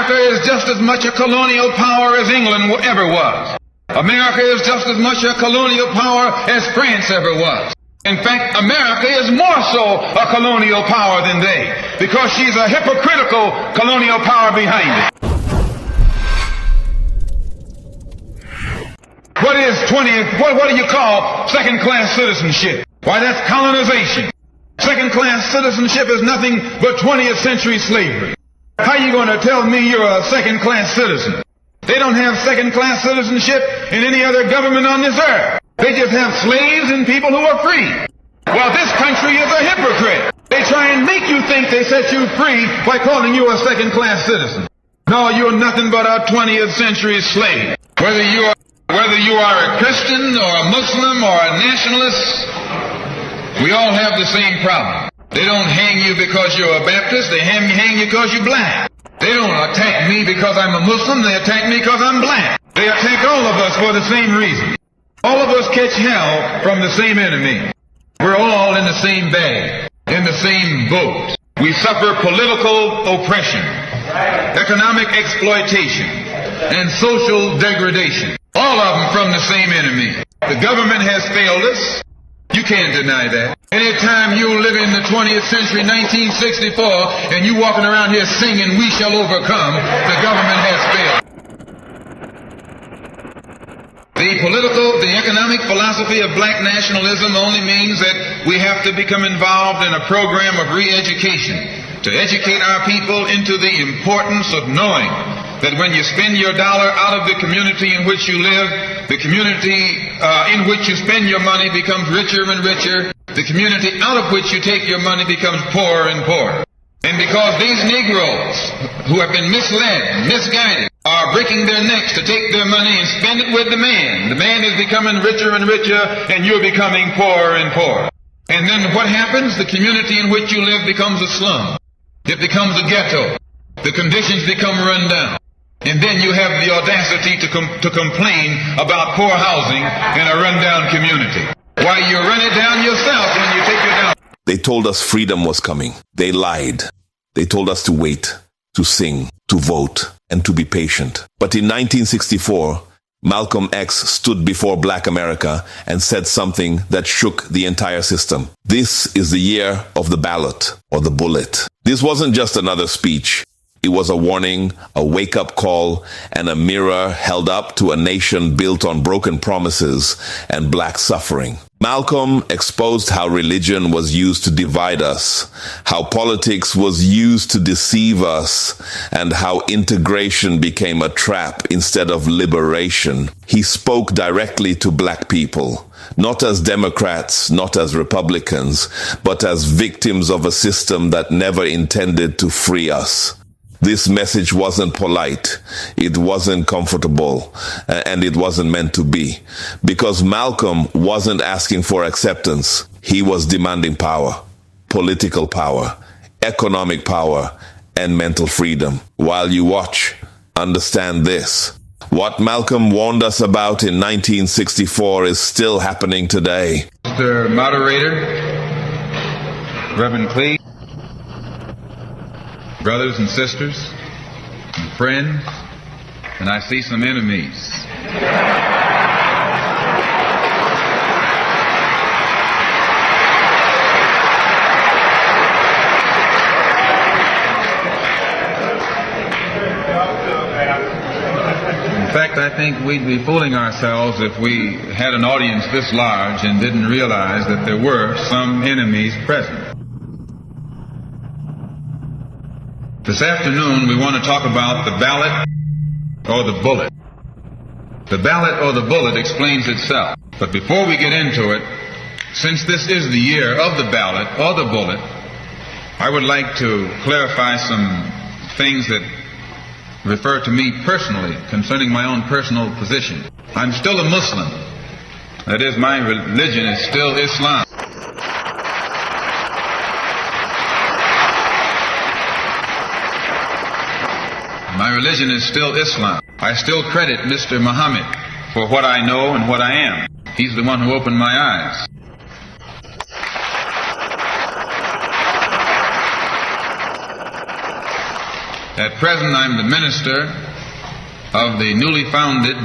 America is just as much a colonial power as England ever was. America is just as much a colonial power as France ever was. In fact, America is more so a colonial power than they, because she's a hypocritical colonial power behind it. What do you call second-class citizenship? Why, that's colonization. Second-class citizenship is nothing but 20th century slavery. How are you going to tell me you're a second-class citizen? They don't have second-class citizenship in any other government on this earth. They just have slaves and people who are free. Well, this country is a hypocrite. They try and make you think they set you free by calling you a second-class citizen. No, you're nothing but a 20th century slave. Whether you are a Christian or a Muslim or a nationalist, we all have the same problem. They don't hang you because you're a Baptist, they hang you because you're black. They don't attack me because I'm a Muslim, they attack me because I'm black. They attack all of us for the same reason. All of us catch hell from the same enemy. We're all in the same bag, in the same boat. We suffer political oppression, economic exploitation, and social degradation. All of them from the same enemy. The government has failed us. You can't deny that. Anytime you live in the 20th century, 1964, and you walking around here singing, "We shall overcome," the government has failed. The economic philosophy of black nationalism only means that we have to become involved in a program of re-education to educate our people into the importance of knowing that when you spend your dollar out of the community in which you live, the community in which you spend your money becomes richer and richer. The community out of which you take your money becomes poorer and poorer. And because these Negroes who have been misled, misguided, are breaking their necks to take their money and spend it with the man is becoming richer and richer, and you're becoming poorer and poorer. And then what happens? The community in which you live becomes a slum. It becomes a ghetto. The conditions become run down. And then you have the audacity to complain about poor housing in a rundown community. Why, you run it down yourself when you take it down. They told us freedom was coming. They lied. They told us to wait, to sing, to vote, and to be patient. But in 1964, Malcolm X stood before Black America and said something that shook the entire system. This is the year of the ballot, or the bullet. This wasn't just another speech. It was a warning, a wake-up call, and a mirror held up to a nation built on broken promises and black suffering. Malcolm exposed how religion was used to divide us, how politics was used to deceive us, and how integration became a trap instead of liberation. He spoke directly to black people, not as Democrats, not as Republicans, but as victims of a system that never intended to free us. This message wasn't polite, it wasn't comfortable, and it wasn't meant to be. Because Malcolm wasn't asking for acceptance, he was demanding power, political power, economic power, and mental freedom. While you watch, understand this. What Malcolm warned us about in 1964 is still happening today. Mr. Moderator, Reverend Clee, brothers and sisters, and friends, and I see some enemies. In fact, I think we'd be fooling ourselves if we had an audience this large and didn't realize that there were some enemies present. This afternoon, we want to talk about the ballot or the bullet. The ballot or the bullet explains itself. But before we get into it, since this is the year of the ballot or the bullet, I would like to clarify some things that refer to me personally concerning my own personal position. I'm still a Muslim. That is, my religion is still Islam. My religion is still Islam. I still credit Mr. Muhammad for what I know and what I am. He's the one who opened my eyes. At present, I'm the minister of the newly founded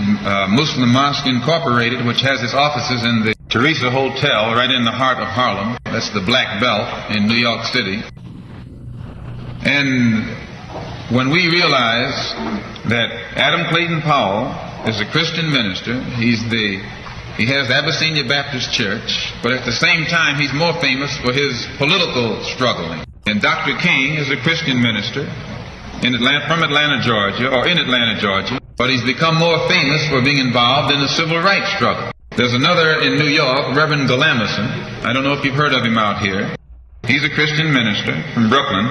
Muslim Mosque Incorporated, which has its offices in the Teresa Hotel right in the heart of Harlem. That's the Black Belt in New York City. And when we realize that Adam Clayton Powell is a Christian minister, he has the Abyssinia Baptist Church, but at the same time he's more famous for his political struggling. And Dr. King is a Christian minister from Atlanta, Georgia, but he's become more famous for being involved in the civil rights struggle. There's another in New York, Reverend Galamison. I don't know if you've heard of him out here. He's a Christian minister from Brooklyn,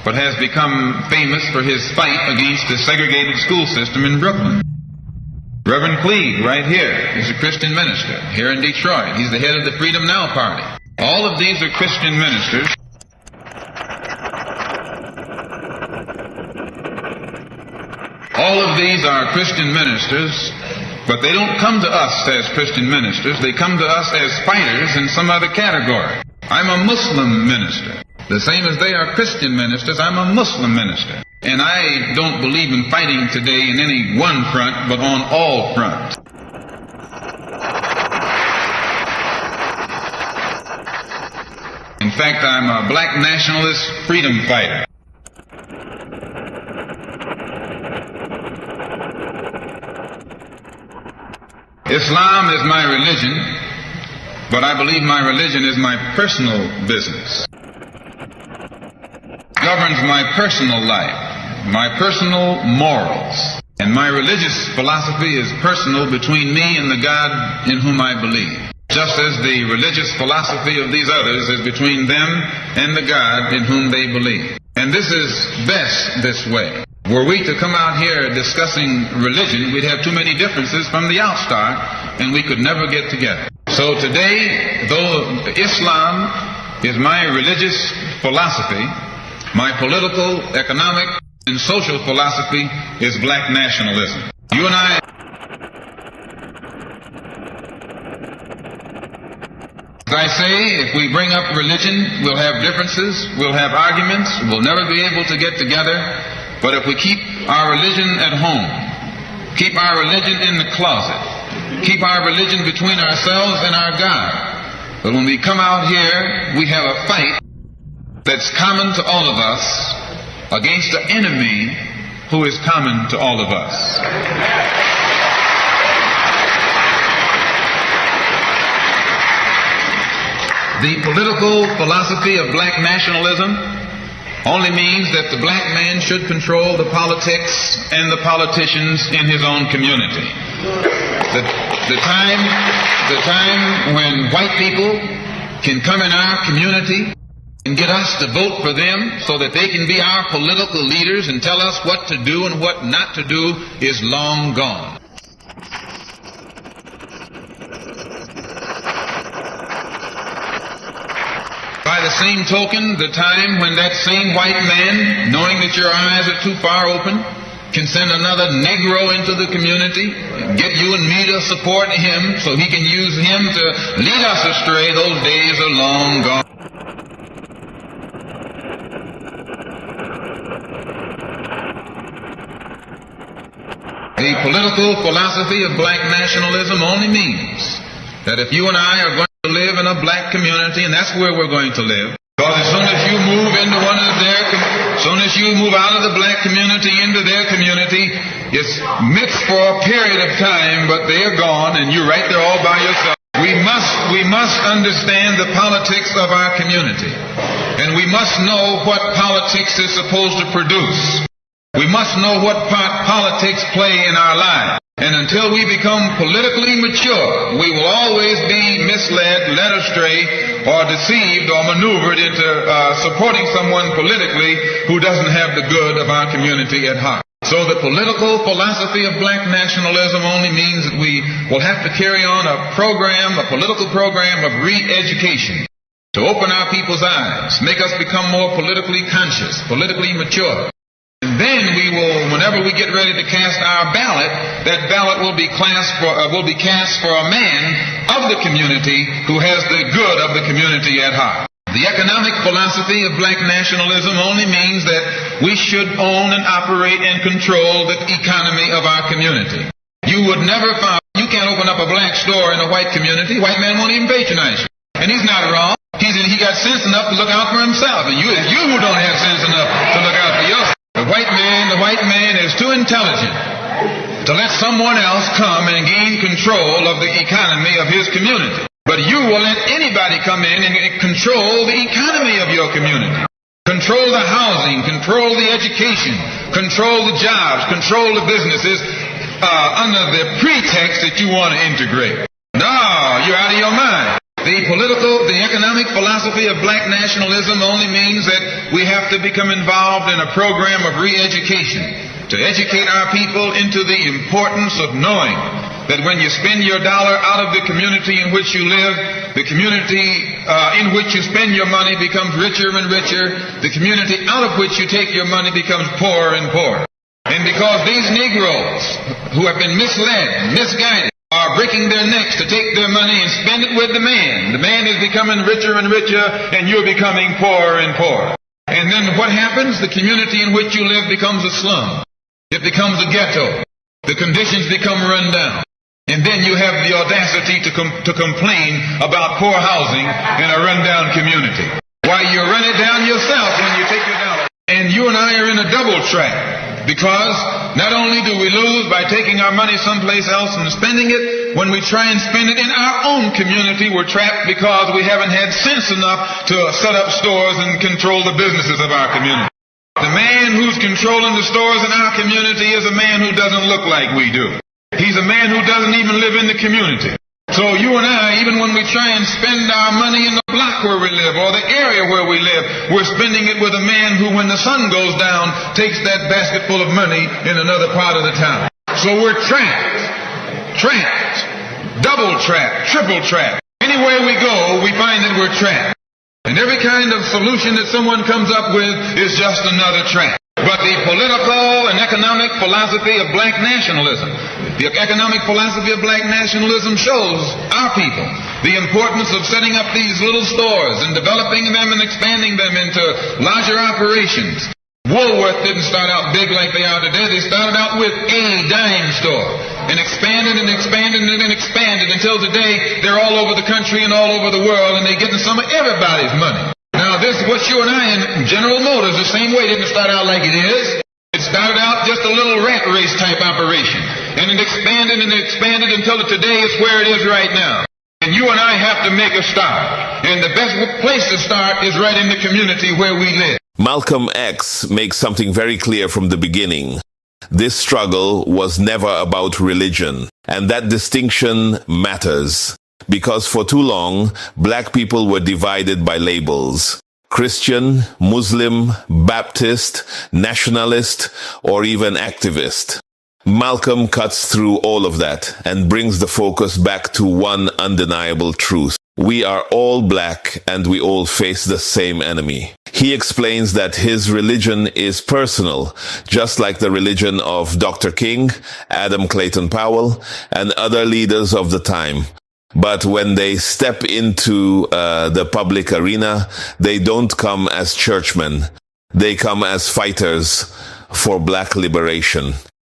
but has become famous for his fight against the segregated school system in Brooklyn. Reverend Cleave, right here, is a Christian minister here in Detroit. He's the head of the Freedom Now Party. All of these are Christian ministers. All of these are Christian ministers, but they don't come to us as Christian ministers. They come to us as fighters in some other category. I'm a Muslim minister. The same as they are Christian ministers, I'm a Muslim minister. And I don't believe in fighting today in any one front, but on all fronts. In fact, I'm a black nationalist freedom fighter. Islam is my religion, but I believe my religion is my personal business. It governs my personal life, my personal morals, and my religious philosophy is personal between me and the God in whom I believe, just as the religious philosophy of these others is between them and the God in whom they believe. And this is best this way. Were we to come out here discussing religion, we'd have too many differences from the outstart, and we could never get together. So today, though Islam is my religious philosophy, my political, economic, and social philosophy is black nationalism. You and I... As I say, if we bring up religion, we'll have differences, we'll have arguments, we'll never be able to get together. But if we keep our religion at home, keep our religion in the closet, keep our religion between ourselves and our God, but when we come out here, we have a fight that's common to all of us against the enemy who is common to all of us. The political philosophy of black nationalism only means that the black man should control the politics and the politicians in his own community. The time when white people can come in our community and get us to vote for them so that they can be our political leaders and tell us what to do and what not to do is long gone. By the same token, the time when that same white man, knowing that your eyes are too far open, can send another Negro into the community, get you and me to support him so he can use him to lead us astray, those days are long gone. The political philosophy of black nationalism only means that if you and I are going to live in a black community, and that's where we're going to live, because as soon as you move into as soon as you move out of the black community into their community, it's mixed for a period of time, but they're gone, and you're right there all by yourself. We must understand the politics of our community, and we must know what politics is supposed to produce. We must know what part politics play in our lives. And until we become politically mature, we will always be misled, led astray, or deceived or maneuvered into supporting someone politically who doesn't have the good of our community at heart. So the political philosophy of black nationalism only means that we will have to carry on a political program of re-education to open our people's eyes, make us become more politically conscious, politically mature. And then we will, whenever we get ready to cast our ballot, that ballot will be cast for a man of the community who has the good of the community at heart. The economic philosophy of black nationalism only means that we should own and operate and control the economy of our community. You would never find, you can't open up a black store in a white community. White man won't even patronize you. And he's not wrong. He got sense enough to look out for himself. And you who don't have sense enough to look out for yourself. The white man is too intelligent to let someone else come and gain control of the economy of his community. But you will let anybody come in and control the economy of your community. Control the housing, control the education, control the jobs, control the businesses under the pretext that you want to integrate. No, you're out of your mind. The economic philosophy of black nationalism only means that we have to become involved in a program of re-education to educate our people into the importance of knowing that when you spend your dollar out of the community in which you live, the community in which you spend your money becomes richer and richer. The community out of which you take your money becomes poorer and poorer. And because these Negroes who have been misled, misguided, are breaking their necks to take their money and spend it with the man is becoming richer and richer, and you're becoming poorer and poorer. And then what happens? The community in which you live becomes a slum. It becomes a ghetto. The conditions become run down. And then you have the audacity to complain about poor housing in a rundown community. Why, you run it down yourself when you take your dollar. And you and I are in a double trap, because not only do we lose by taking our money someplace else and spending it, when we try and spend it in our own community, we're trapped because we haven't had sense enough to set up stores and control the businesses of our community. The man who's controlling the stores in our community is a man who doesn't look like we do. He's a man who doesn't even live in the community. So you and I, even when we try and spend our money in the block where we live or the area where we live, we're spending it with a man who, when the sun goes down, takes that basket full of money in another part of the town. So we're trapped, double trapped, triple trapped. Anywhere we go, we find that we're trapped. And every kind of solution that someone comes up with is just another trap. But the political and economic philosophy of black nationalism, the economic philosophy of black nationalism shows our people the importance of setting up these little stores and developing them and expanding them into larger operations. Woolworth didn't start out big like they are today. They started out with a dime store and expanded and expanded and expanded until today they're all over the country and all over the world, and they're getting some of everybody's money. Now, this is what you and I in General Motors, the same way, didn't start out like it is. It started out just a little rat race type operation. And it expanded until today it's where it is right now. And you and I have to make a start. And the best place to start is right in the community where we live. Malcolm X makes something very clear from the beginning. This struggle was never about religion. And that distinction matters. Because for too long, black people were divided by labels. Christian, Muslim, Baptist, nationalist, or even activist. Malcolm cuts through all of that and brings the focus back to one undeniable truth. We are all black and we all face the same enemy. He explains that his religion is personal, just like the religion of Dr. King, Adam Clayton Powell, and other leaders of the time. But when they step into the public arena, they don't come as churchmen. They come as fighters for black liberation.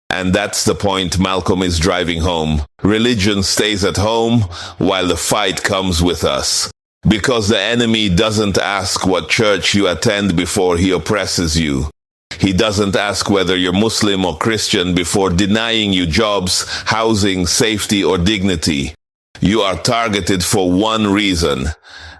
And that's the point Malcolm is driving home. Religion stays at home while the fight comes with us. Because the enemy doesn't ask what church you attend before he oppresses you. He doesn't ask whether you're Muslim or Christian before denying you jobs, housing, safety, or dignity. You are targeted for one reason,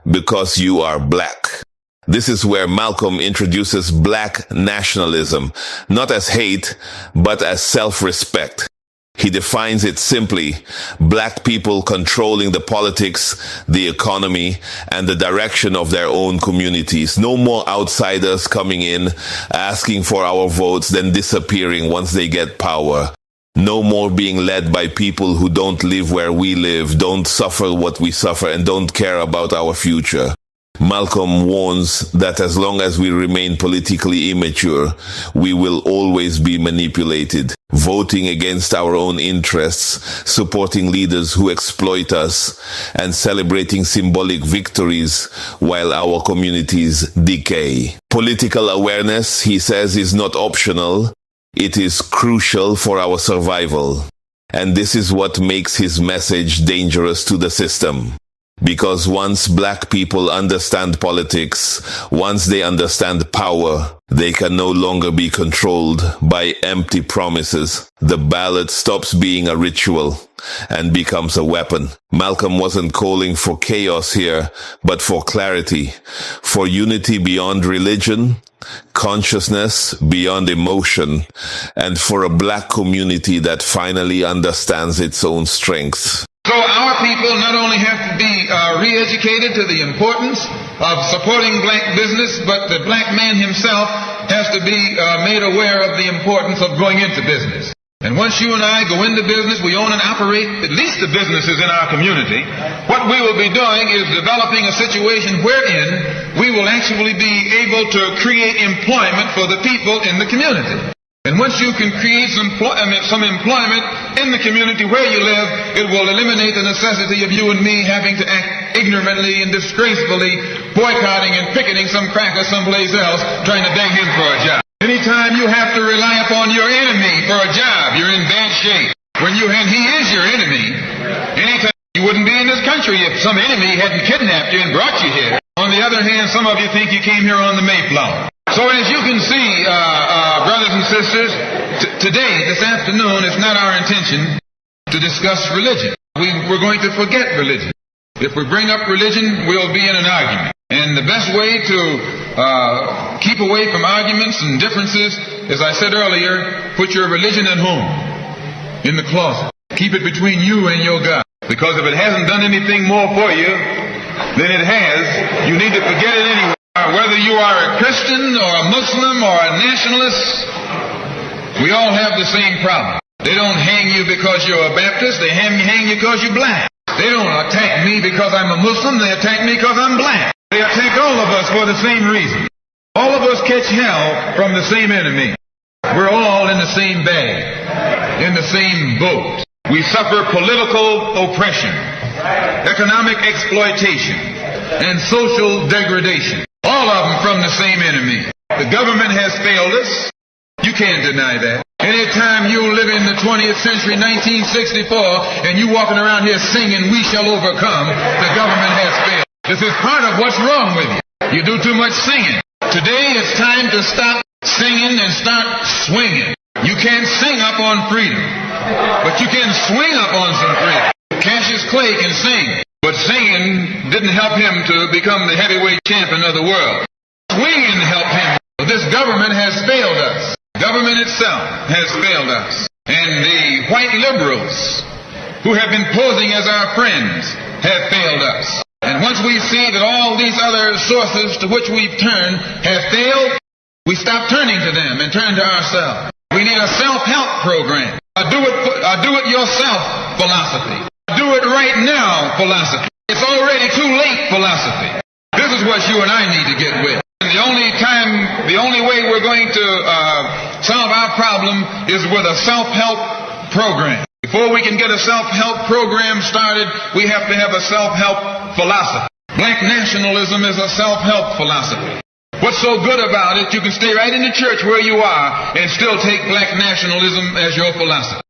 because you are black. This is where Malcolm introduces black nationalism, not as hate, but as self-respect. He defines it simply: black people controlling the politics, the economy, and the direction of their own communities. No more outsiders coming in, asking for our votes, then disappearing once they get power. No more being led by people who don't live where we live, don't suffer what we suffer, and don't care about our future. Malcolm warns that as long as we remain politically immature, we will always be manipulated. voting against our own interests, supporting leaders who exploit us, and celebrating symbolic victories while our communities decay. Political awareness, he says, is not optional. It is crucial for our survival. And this is what makes his message dangerous to the system. Because once black people understand politics, once they understand power, they can no longer be controlled by empty promises. The ballot stops being a ritual and becomes a weapon. Malcolm wasn't calling for chaos here, but for clarity, for unity beyond religion, consciousness beyond emotion, and for a black community that finally understands its own strength. So our people not only have to be re-educated to the importance of supporting black business, but the black man himself has to be made aware of the importance of going into business. And once you and I go into business, we own and operate at least the businesses in our community. What we will be doing is developing a situation wherein we will actually be able to create employment for the people in the community. And once you can create some employment in the community where you live, it will eliminate the necessity of you and me having to act ignorantly and disgracefully, boycotting and picketing some cracker someplace else, trying to beg him for a job. Anytime you have to rely upon your enemy for a job, you're in bad shape. And he is your enemy, anytime you wouldn't be in this country if some enemy hadn't kidnapped you and brought you here. On the other hand, some of you think you came here on the Mayflower. So as you can see, brothers and sisters, today, this afternoon, it's not our intention to discuss religion. We're going to forget religion. If we bring up religion, we'll be in an argument. And the best way to keep away from arguments and differences, as I said earlier, put your religion at home, in the closet. Keep it between you and your God. Because if it hasn't done anything more for you than it has, you need to forget it anyway. Whether you are a Christian or a Muslim or a nationalist, we all have the same problem. They don't hang you because you're a Baptist, they hang you because you're black. They don't attack me because I'm a Muslim, they attack me because I'm black. They attack all of us for the same reason. All of us catch hell from the same enemy. We're all in the same bag, in the same boat. We suffer political oppression, economic exploitation, and social degradation. All of them from the same enemy. The government has failed us. You can't deny that. Anytime you live in the 20th century, 1964, and you walking around here singing, "We shall overcome," the government has failed. This is part of what's wrong with you. You do too much singing. Today it's time to stop singing and start swinging. You can't sing up on freedom, but you can swing up on some freedom. Cassius Clay can sing. But singing didn't help him to become the heavyweight champion of the world. Swinging helped him. This government has failed us. Government itself has failed us. And the white liberals who have been posing as our friends have failed us. And once we see that all these other sources to which we've turned have failed, we stop turning to them and turn to ourselves. We need a self-help program. A do-it-yourself philosophy. Do it right now philosophy. It's already too late philosophy. This is what you and I need to get with. And the only way we're going to solve our problem is with a self-help program. Before we can get a self-help program started, we have to have a self-help philosophy. Black nationalism is a self-help philosophy. What's so good about it, you can stay right in the church where you are and still take black nationalism as your philosophy.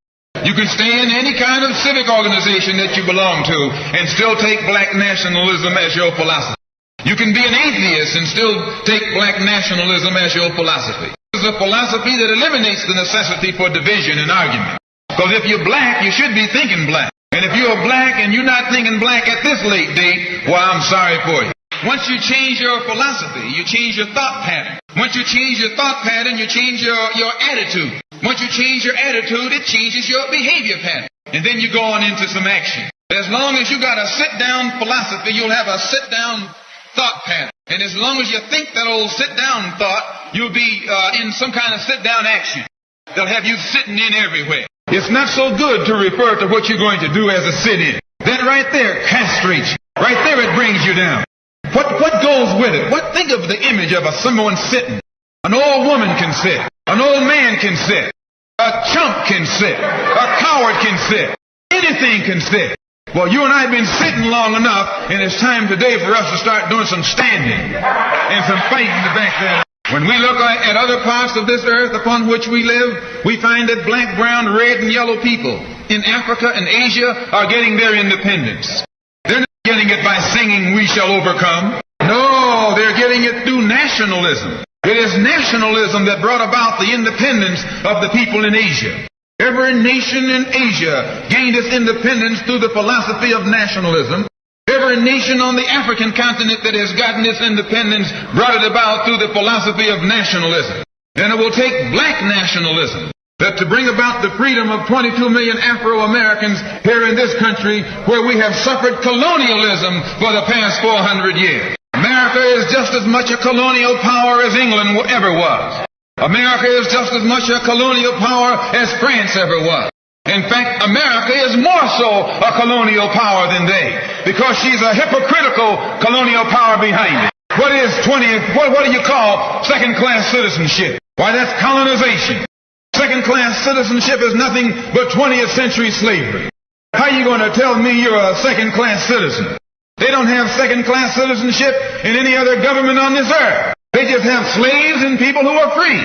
You can stay in any kind of civic organization that you belong to and still take black nationalism as your philosophy. You can be an atheist and still take black nationalism as your philosophy. This is a philosophy that eliminates the necessity for division and argument. Because if you're black, you should be thinking black. And if you're black and you're not thinking black at this late date, well, I'm sorry for you. Once you change your philosophy, you change your thought pattern. Once you change your thought pattern, you change your attitude. Once you change your attitude, it changes your behavior pattern. And then you go on into some action. As long as you got a sit-down philosophy, you'll have a sit-down thought pattern. And as long as you think that old sit-down thought, you'll be in some kind of sit-down action. They'll have you sitting in everywhere. It's not so good to refer to what you're going to do as a sit-in. That right there castrates you. Right there it brings you down. What goes with it? Think of the image of someone sitting. An old woman can sit. An old man can sit. A chump can sit. A coward can sit. Anything can sit. Well, you and I have been sitting long enough, and it's time today for us to start doing some standing and some fighting back there. When we look at other parts of this earth upon which we live, we find that black, brown, red, and yellow people in Africa and Asia are getting their independence. They're not getting it by singing, "We shall overcome." No, they're getting it through nationalism. It is nationalism that brought about the independence of the people in Asia. Every nation in Asia gained its independence through the philosophy of nationalism. Every nation on the African continent that has gotten its independence brought it about through the philosophy of nationalism. And it will take black nationalism that to bring about the freedom of 22 million Afro-Americans here in this country where we have suffered colonialism for the past 400 years. America is just as much a colonial power as England ever was. America is just as much a colonial power as France ever was. In fact, America is more so a colonial power than they, because she's a hypocritical colonial power behind it. What do you call second-class citizenship? Why, that's colonization. Second-class citizenship is nothing but 20th century slavery. How are you going to tell me you're a second-class citizen? They don't have second-class citizenship in any other government on this earth. They just have slaves and people who are free.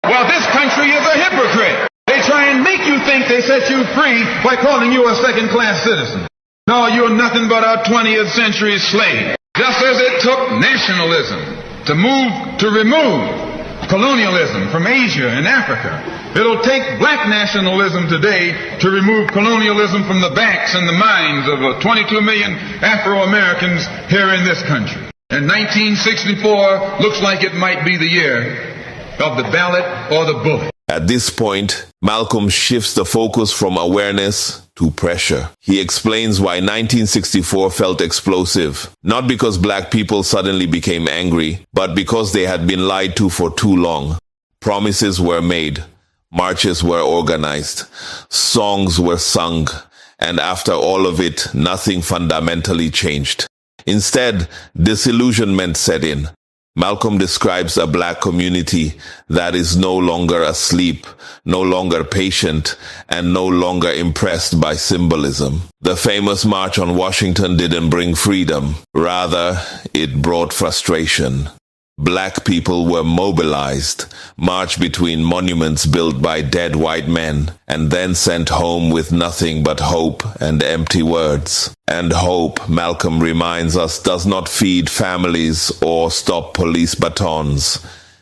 Well, this country is a hypocrite. They try and make you think they set you free by calling you a second-class citizen. No, you're nothing but a 20th century slave. Just as it took nationalism to remove colonialism from Asia and Africa, it'll take black nationalism today to remove colonialism from the backs and the minds of 22 million Afro-Americans here in this country. And 1964 looks like it might be the year of the ballot or the bullet. At this point, Malcolm shifts the focus from awareness to pressure. He explains why 1964 felt explosive, not because black people suddenly became angry, but because they had been lied to for too long. Promises were made, marches were organized, songs were sung, and after all of it, nothing fundamentally changed. Instead, disillusionment set in. Malcolm describes a black community that is no longer asleep, no longer patient, and no longer impressed by symbolism. The famous March on Washington didn't bring freedom. Rather, it brought frustration. Black people were mobilized, marched between monuments built by dead white men, and then sent home with nothing but hope and empty words. And hope, Malcolm reminds us, does not feed families or stop police batons.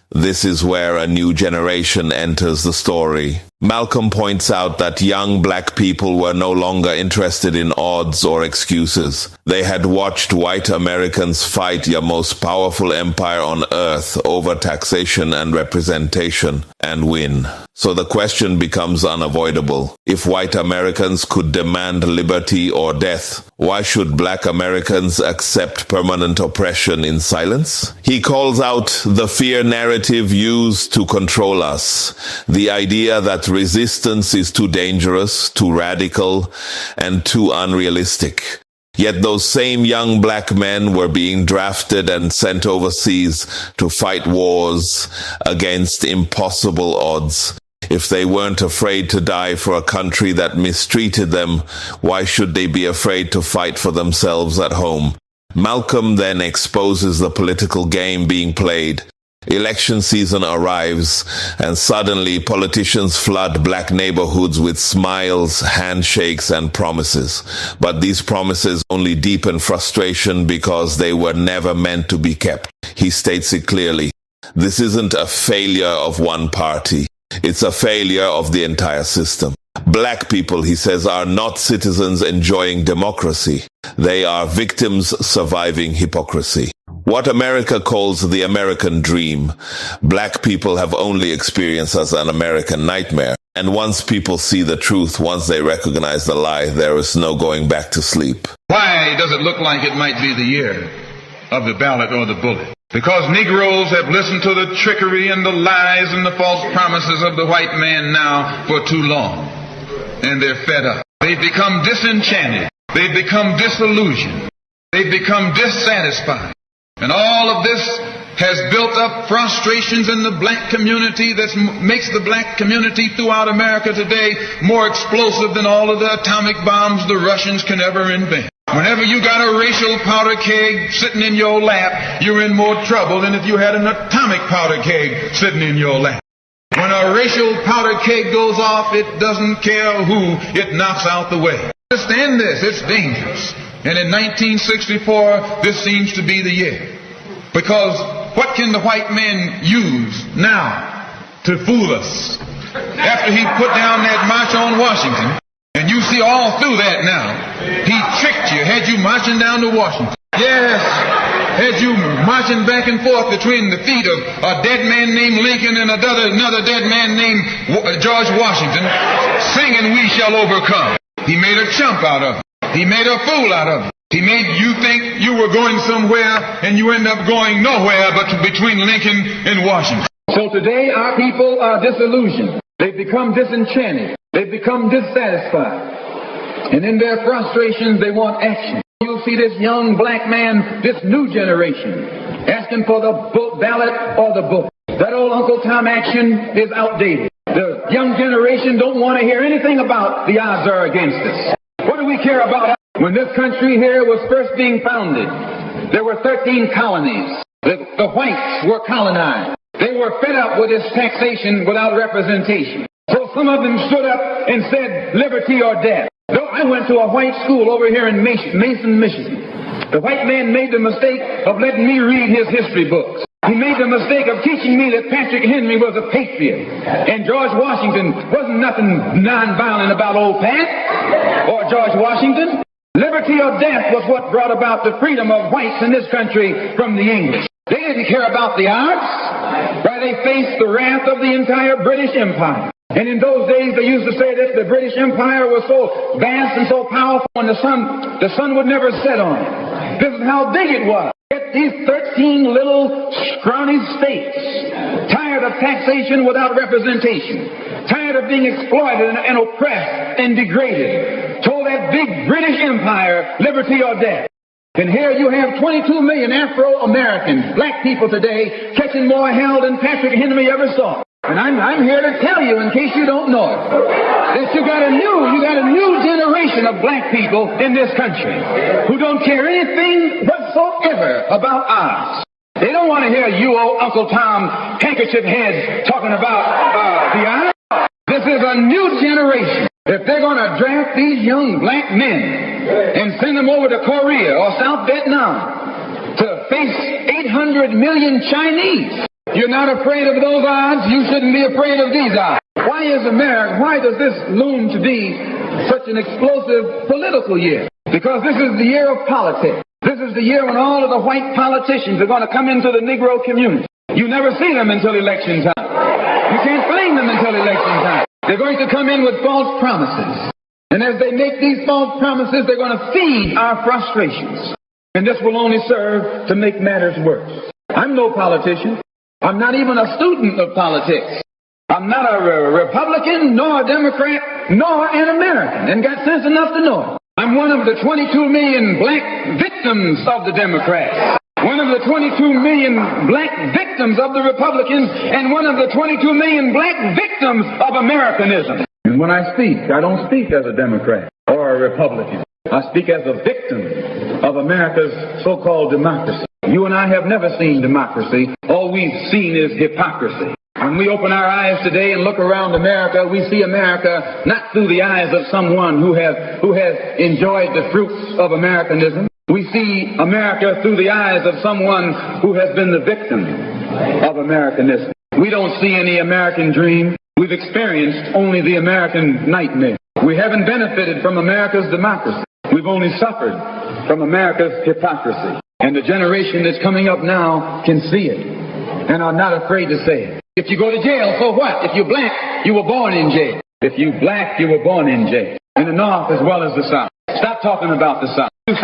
This is where a new generation enters the story. Malcolm points out that young black people were no longer interested in odds or excuses. They had watched white Americans fight your most powerful empire on earth over taxation and representation and win. So the question becomes unavoidable. If white Americans could demand liberty or death, why should black Americans accept permanent oppression in silence? He calls out the fear narrative used to control us, the idea that resistance is too dangerous, too radical, and too unrealistic. Yet those same young black men were being drafted and sent overseas to fight wars against impossible odds. If they weren't afraid to die for a country that mistreated them, why should they be afraid to fight for themselves at home? Malcolm then exposes the political game being played. Election season arrives, and suddenly politicians flood black neighborhoods with smiles, handshakes, and promises. But these promises only deepen frustration because they were never meant to be kept. He states it clearly. This isn't a failure of one party. It's a failure of the entire system. Black people, he says, are not citizens enjoying democracy. They are victims surviving hypocrisy. What America calls the American dream, black people have only experienced as an American nightmare. And once people see the truth, once they recognize the lie, there is no going back to sleep. Why does it look like it might be the year of the ballot or the bullet? Because Negroes have listened to the trickery and the lies and the false promises of the white man now for too long. And they're fed up. They've become disenchanted. They've become disillusioned. They've become dissatisfied. And all of this has built up frustrations in the black community that makes the black community throughout America today more explosive than all of the atomic bombs the Russians can ever invent. Whenever you got a racial powder keg sitting in your lap, you're in more trouble than if you had an atomic powder keg sitting in your lap. When a racial powder keg goes off, it doesn't care who it knocks out the way. Understand this, it's dangerous. And in 1964, this seems to be the year. Because what can the white man use now to fool us? After he put down that march on Washington, and you see all through that now, he tricked you, had you marching down to Washington. Yes, had you marching back and forth between the feet of a dead man named Lincoln and another dead man named George Washington, singing "We Shall Overcome." He made a chump out of it. He made a fool out of it. He made you think you were going somewhere, and you end up going nowhere but between Lincoln and Washington. So today our people are disillusioned. They've become disenchanted. They've become dissatisfied. And in their frustrations, they want action. You'll see this young black man, this new generation, asking for the ballot or the book. That old Uncle Tom action is outdated. The young generation don't want to hear anything about the odds are against us. What do we care about? When this country here was first being founded, there were 13 colonies. The whites were colonized. They were fed up with this taxation without representation. So some of them stood up and said, liberty or death. Though I went to a white school over here in Mason, Michigan. The white man made the mistake of letting me read his history books. He made the mistake of teaching me that Patrick Henry was a patriot. And George Washington wasn't nothing nonviolent about old Pat or George Washington. Liberty or death was what brought about the freedom of whites in this country from the English. They didn't care about the odds. Why, they faced the wrath of the entire British Empire. And in those days, they used to say that the British Empire was so vast and so powerful, and the sun would never set on it. This is how big it was. Yet these 13 little scrawny states, tired of taxation without representation, tired of being exploited and oppressed and degraded, told that big British Empire, liberty or death. And here you have 22 million Afro-Americans, black people today, catching more hell than Patrick Henry ever saw. And I'm here to tell you, in case you don't know it, that you got a new generation of black people in this country who don't care anything whatsoever about odds. They don't want to hear you old Uncle Tom handkerchief heads talking about the odds. This is a new generation. If they're going to draft these young black men and send them over to Korea or South Vietnam to face 800 million Chinese, you're not afraid of those odds, you shouldn't be afraid of these odds. Why does this loom to be such an explosive political year? Because this is the year of politics. This is the year when all of the white politicians are going to come into the Negro community. You never see them until election time. You can't blame them until election time. They're going to come in with false promises. And as they make these false promises, they're going to feed our frustrations. And this will only serve to make matters worse. I'm no politician. I'm not even a student of politics. I'm not a Republican, nor a Democrat, nor an American, and got sense enough to know it. I'm one of the 22 million black victims of the Democrats, one of the 22 million black victims of the Republicans, and one of the 22 million black victims of Americanism. And when I speak, I don't speak as a Democrat or a Republican. I speak as a victim of America's so-called democracy. You and I have never seen democracy. All we've seen is hypocrisy. When we open our eyes today and look around America, we see America not through the eyes of someone who has enjoyed the fruits of Americanism. We see America through the eyes of someone who has been the victim of Americanism. We don't see any American dream. We've experienced only the American nightmare. We haven't benefited from America's democracy. We've only suffered from America's hypocrisy. And the generation that's coming up now can see it and are not afraid to say it. If you go to jail, so what? If you're black, you were born in jail. If you're black, you were born in jail. In the North as well as the South. Stop talking about the South. As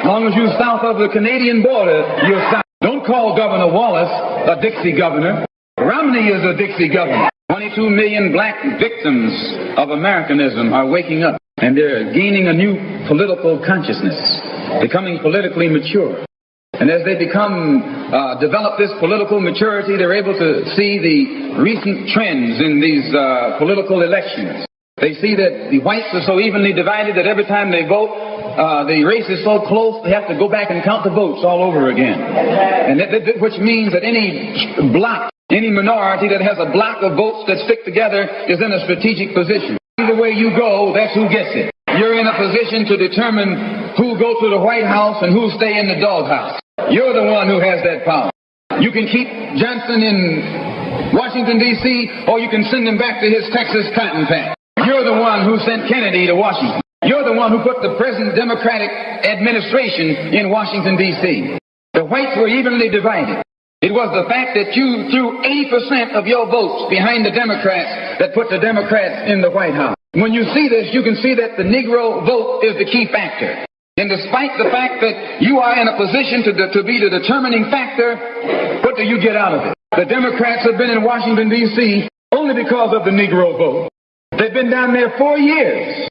long as you're south of the Canadian border, you're south. Don't call Governor Wallace a Dixie governor. Romney is a Dixie governor. 22 million black victims of Americanism are waking up, and they're gaining a new political consciousness, becoming politically mature. And as they develop this political maturity, they're able to see the recent trends in these political elections. They see that the whites are so evenly divided that every time they vote, the race is so close, they have to go back and count the votes all over again. And which means that any bloc, any minority that has a block of votes that stick together is in a strategic position. Either way you go, that's who gets it. You're in a position to determine who go to the White House and who stay in the doghouse. You're the one who has that power. You can keep Johnson in Washington, D.C., or you can send him back to his Texas cotton patch. You're the one who sent Kennedy to Washington. You're the one who put the present Democratic administration in Washington, D.C. The whites were evenly divided. It was the fact that you threw 80% of your votes behind the Democrats that put the Democrats in the White House. When you see this, you can see that the Negro vote is the key factor. And despite the fact that you are in a position to be the determining factor, what do you get out of it? The Democrats have been in Washington, D.C. only because of the Negro vote. They've been down there 4 years.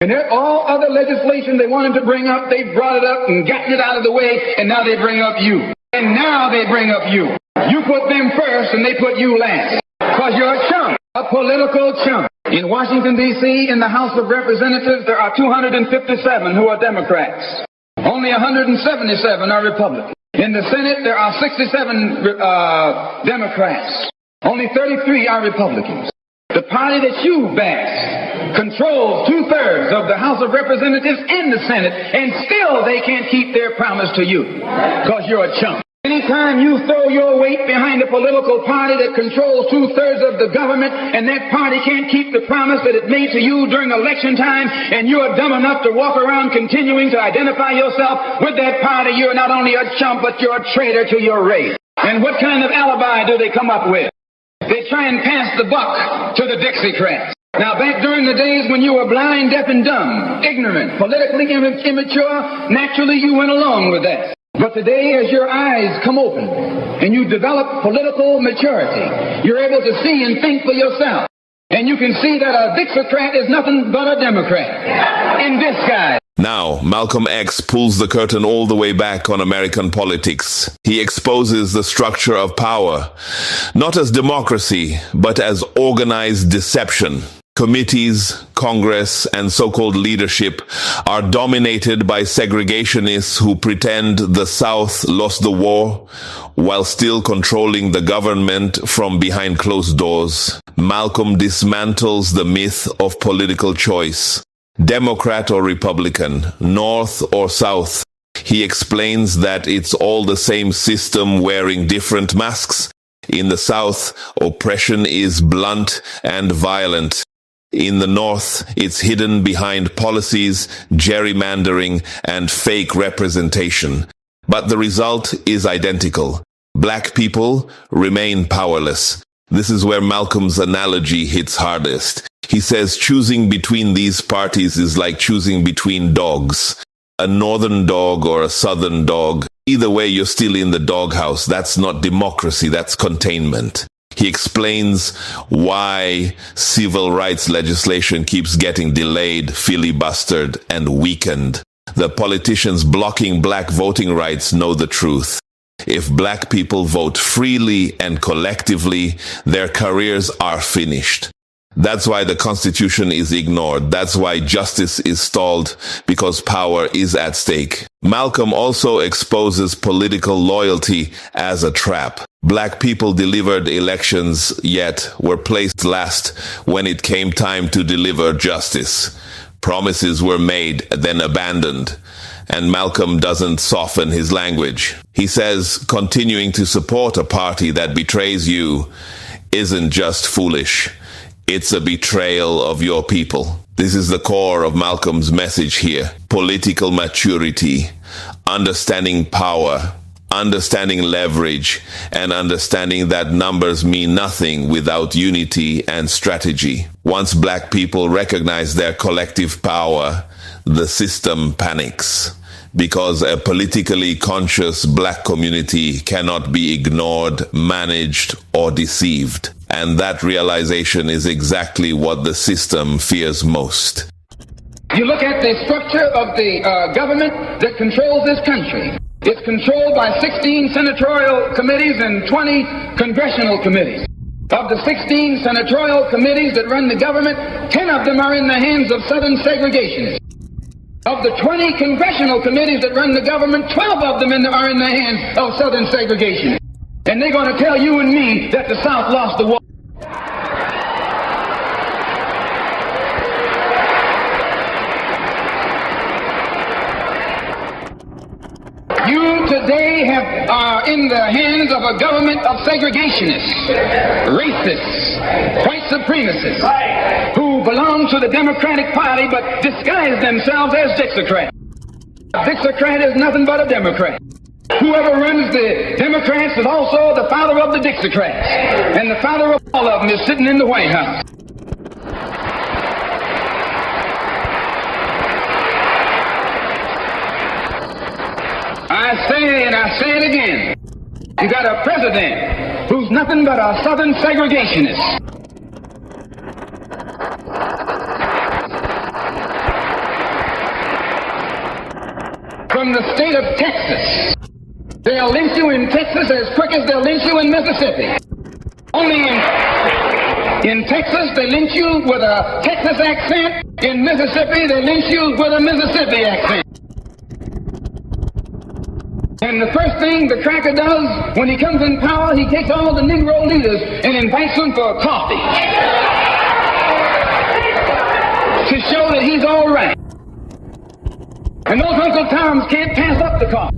And all other legislation they wanted to bring up, they brought it up and gotten it out of the way, and now they bring up you. And now they bring up you. You put them first and they put you last. Because you're a chump, a political chump. In Washington, D.C., in the House of Representatives, there are 257 who are Democrats. Only 177 are Republicans. In the Senate, there are 67 Democrats. Only 33 are Republicans. The party that you back controls 2/3 of the House of Representatives and the Senate, and still they can't keep their promise to you because you're a chump. Anytime you throw your weight behind a political party that controls 2/3 of the government, and that party can't keep the promise that it made to you during election time, and you're dumb enough to walk around continuing to identify yourself with that party, you're not only a chump, but you're a traitor to your race. And what kind of alibi do they come up with? They try and pass the buck to the Dixiecrats. Now, back during the days when you were blind, deaf, and dumb, ignorant, politically immature, naturally you went along with that. But today, as your eyes come open and you develop political maturity, you're able to see and think for yourself. And you can see that a Dixiecrat is nothing but a Democrat in disguise. Now, Malcolm X pulls the curtain all the way back on American politics. He exposes the structure of power, not as democracy, but as organized deception. Committees, Congress, and so-called leadership are dominated by segregationists who pretend the South lost the war while still controlling the government from behind closed doors. Malcolm dismantles the myth of political choice. Democrat or Republican, North or South. He explains that it's all the same system wearing different masks. In the South, oppression is blunt and violent. In the North, it's hidden behind policies, gerrymandering, and fake representation. But the result is identical. Black people remain powerless. This is where Malcolm's analogy hits hardest. He says choosing between these parties is like choosing between dogs. A northern dog or a southern dog. Either way, you're still in the doghouse. That's not democracy, that's containment. He explains why civil rights legislation keeps getting delayed, filibustered, and weakened. The politicians blocking black voting rights know the truth. If black people vote freely and collectively, their careers are finished. That's why the Constitution is ignored. That's why justice is stalled, because power is at stake. Malcolm also exposes political loyalty as a trap. Black people delivered elections, yet were placed last when it came time to deliver justice. Promises were made, then abandoned. And Malcolm doesn't soften his language. He says continuing to support a party that betrays you isn't just foolish. It's a betrayal of your people. This is the core of Malcolm's message here. Political maturity, understanding power, understanding leverage, and understanding that numbers mean nothing without unity and strategy. Once black people recognize their collective power, the system panics. Because a politically conscious black community cannot be ignored, managed, or deceived. And that realization is exactly what the system fears most. You look at the structure of the government that controls this country. It's controlled by 16 senatorial committees and 20 congressional committees. Of the 16 senatorial committees that run the government, 10 of them are in the hands of Southern segregationists. Of the 20 congressional committees that run the government, 12 of them are in the hands of Southern segregationists. And they're going to tell you and me that the South lost the war. You today are in the hands of a government of segregationists, racists, white supremacists, who belong to the Democratic Party but disguise themselves as Dixiecrats. A Dixiecrat is nothing but a Democrat. Whoever runs the Democrats is also the father of the Dixiecrats, and the father of all of them is sitting in the White House. I say, and I say it again, you got a president who's nothing but a Southern segregationist. From the state of Texas. They'll lynch you in Texas as quick as they'll lynch you in Mississippi. Only in Texas they lynch you with a Texas accent. In Mississippi they lynch you with a Mississippi accent. And the first thing the cracker does when he comes in power, he takes all the Negro leaders and invites them for coffee to show that he's all right. And those Uncle Toms can't pass up the coffee.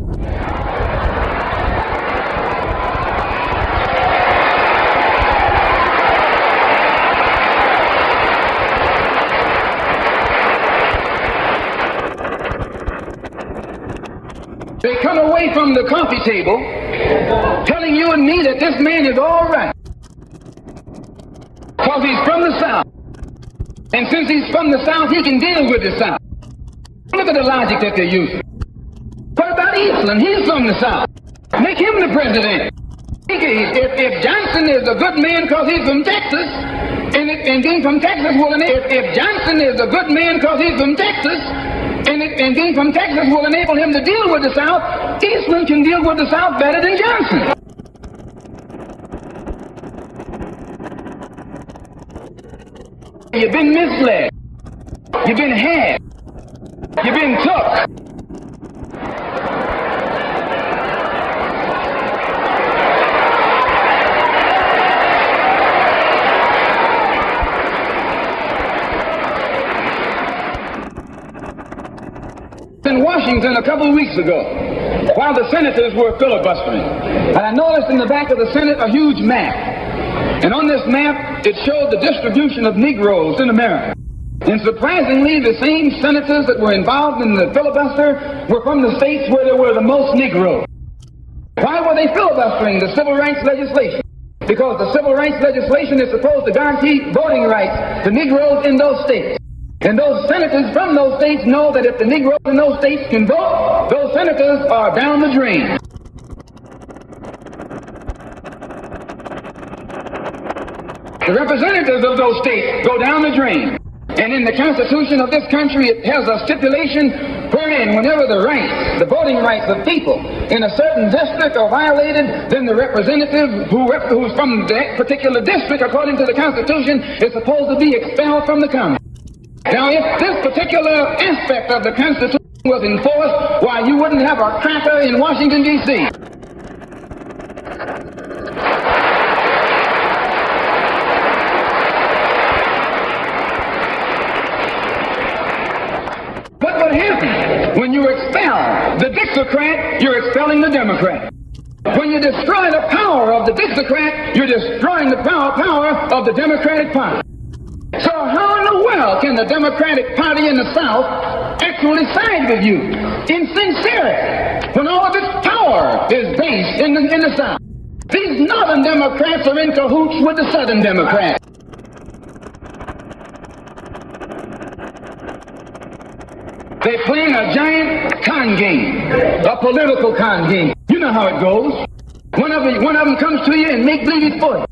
They come away from the coffee table telling you and me that this man is all right because he's from the South. And since he's from the South, he can deal with the South. Look at the logic that they're using. What about Eastland? He's from the South. Make him the president. If Johnson is a good man because he's from Texas, and being from Texas will enable, if Johnson is a good man because he's from Texas, and being from Texas will enable him to deal with the South, Eastland can deal with the South better than Johnson. You've been misled. You've been had. You've been took. In Washington a couple of weeks ago, while the senators were filibustering, and I noticed in the back of the Senate a huge map. And on this map, it showed the distribution of Negroes in America. And surprisingly, the same senators that were involved in the filibuster were from the states where there were the most Negroes. Why were they filibustering the civil rights legislation? Because the civil rights legislation is supposed to guarantee voting rights to Negroes in those states. And those senators from those states know that if the Negroes in those states can vote, those senators are down the drain. The representatives of those states go down the drain. And in the Constitution of this country, it has a stipulation wherein whenever the rights, the voting rights of people in a certain district are violated, then the representative who's from that particular district, according to the Constitution, is supposed to be expelled from the Congress. Now, if this particular aspect of the Constitution was enforced, why, you wouldn't have a cracker in Washington, D.C. What happens when you expel the Dixiecrat? You're expelling the Democrat. When you destroy the power of the Dixiecrat, you're destroying the power of the Democratic Party. So how in the world can the Democratic Party in the South actually side with you in sincerity when all of its power is based in the South? These Northern Democrats are in cahoots with the Southern Democrats. They're playing a giant con game, a political con game. You know how it goes. One of them comes to you and make believe he's for you.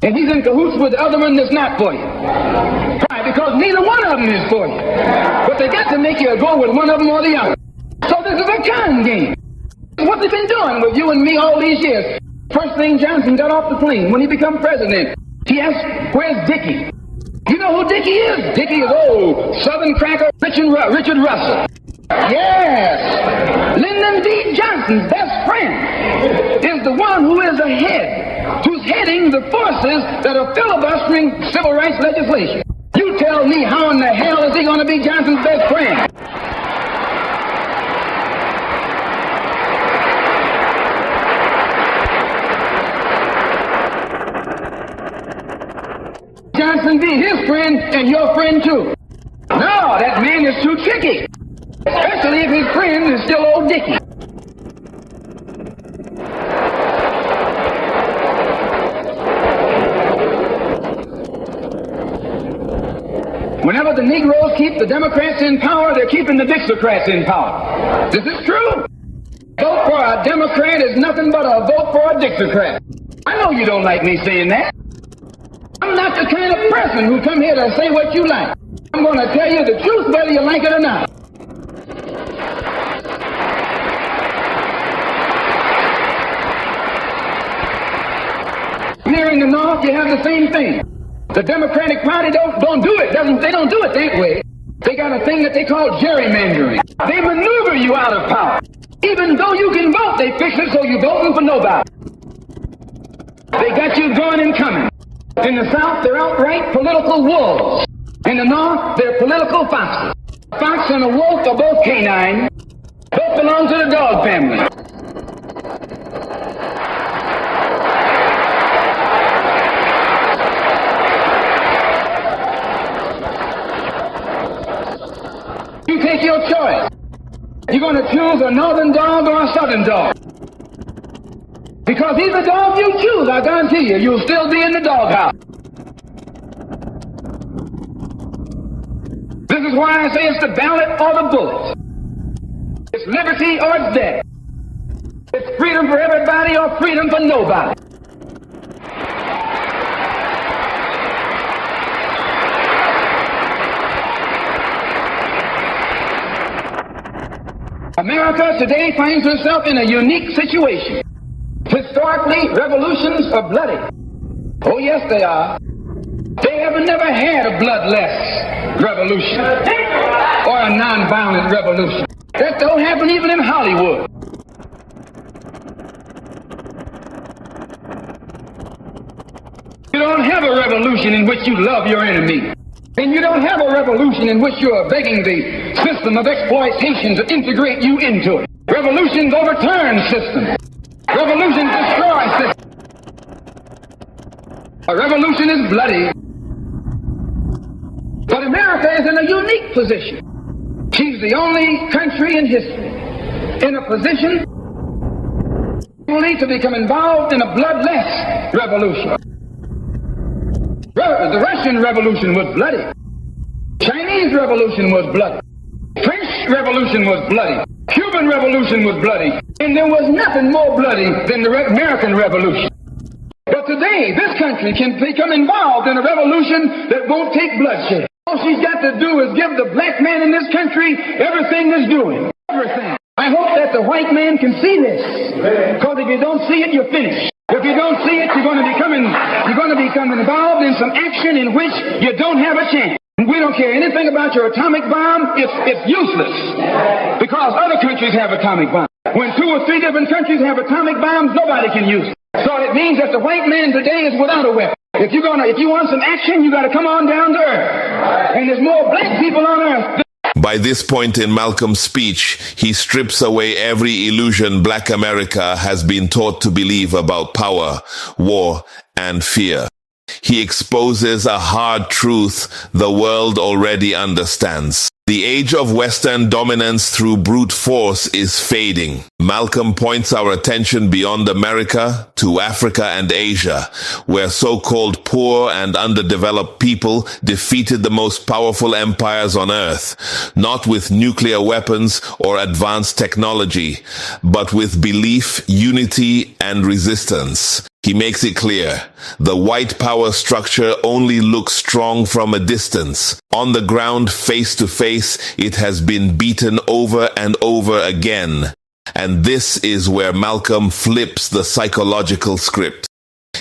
And he's in cahoots with the other one that's not for you. Why? Because neither one of them is for you. But they got to make you go with one of them or the other. So this is a con game. What they've been doing with you and me all these years. First thing Johnson got off the plane when he became president, he asked, "Where's Dickie?" You know who Dickie is? Dickie is old Southern cracker Richard Russell. Yes. Lyndon B. Johnson's best friend is the one who is ahead, who's heading the forces that are filibustering civil rights legislation. You tell me, how in the hell is he going to be Johnson's best friend? Johnson be his friend and your friend too. No, that man is too tricky. Especially if his friend is still old Dickie. Whenever the Negroes keep the Democrats in power, they're keeping the Dixiecrats in power. This is true. Vote for a Democrat is nothing but a vote for a Dixiecrat. I know you don't like me saying that. I'm not the kind of person who come here to say what you like. I'm going to tell you the truth whether you like it or not. Here in the North, you have the same thing. The Democratic Party don't do it. They don't do it that way. They got a thing that they call gerrymandering. They maneuver you out of power. Even though you can vote, they fix it so you're voting for nobody. They got you going and coming. In the South, they're outright political wolves. In the North, they're political foxes. A fox and a wolf are both canine. Both belong to the dog family. You take your choice. You're going to choose a northern dog or a southern dog. Because either dog you choose, I guarantee you, you'll still be in the doghouse. This is why I say it's the ballot or the bullet. It's liberty or it's death. It's freedom for everybody or freedom for nobody. America today finds herself in a unique situation. Historically, revolutions are bloody. Oh, yes, they are. They have never had a bloodless revolution or a nonviolent revolution. That don't happen even in Hollywood. You don't have a revolution in which you love your enemy. And you don't have a revolution in which you are begging the system of exploitation to integrate you into it. Revolutions overturn systems. Revolutions destroy systems. A revolution is bloody. But America is in a unique position. She's the only country in history in a position to become involved in a bloodless revolution. The Russian Revolution was bloody. Chinese Revolution was bloody. French Revolution was bloody. Cuban Revolution was bloody. And there was nothing more bloody than the American Revolution. But today, this country can become involved in a revolution that won't take bloodshed. All she's got to do is give the black man in this country everything that's doing. Everything. I hope that the white man can see this. Because if you don't see it, you're finished. If you don't see it, you're going to become involved in some action in which you don't have a chance. We don't care anything about your atomic bomb. It's useless. Because other countries have atomic bombs. When 2 or 3 different countries have atomic bombs, nobody can use it. So it means that the white man today is without a weapon. If you want some action, you got to come on down to earth. And there's more black people on earth. By this point in Malcolm's speech, he strips away every illusion Black America has been taught to believe about power, war, and fear. He exposes a hard truth the world already understands. The age of Western dominance through brute force is fading. Malcolm points our attention beyond America to Africa and Asia, where so-called poor and underdeveloped people defeated the most powerful empires on earth, not with nuclear weapons or advanced technology, but with belief, unity, and resistance. He makes it clear, the white power structure only looks strong from a distance. On the ground, face to face, it has been beaten over and over again. And this is where Malcolm flips the psychological script.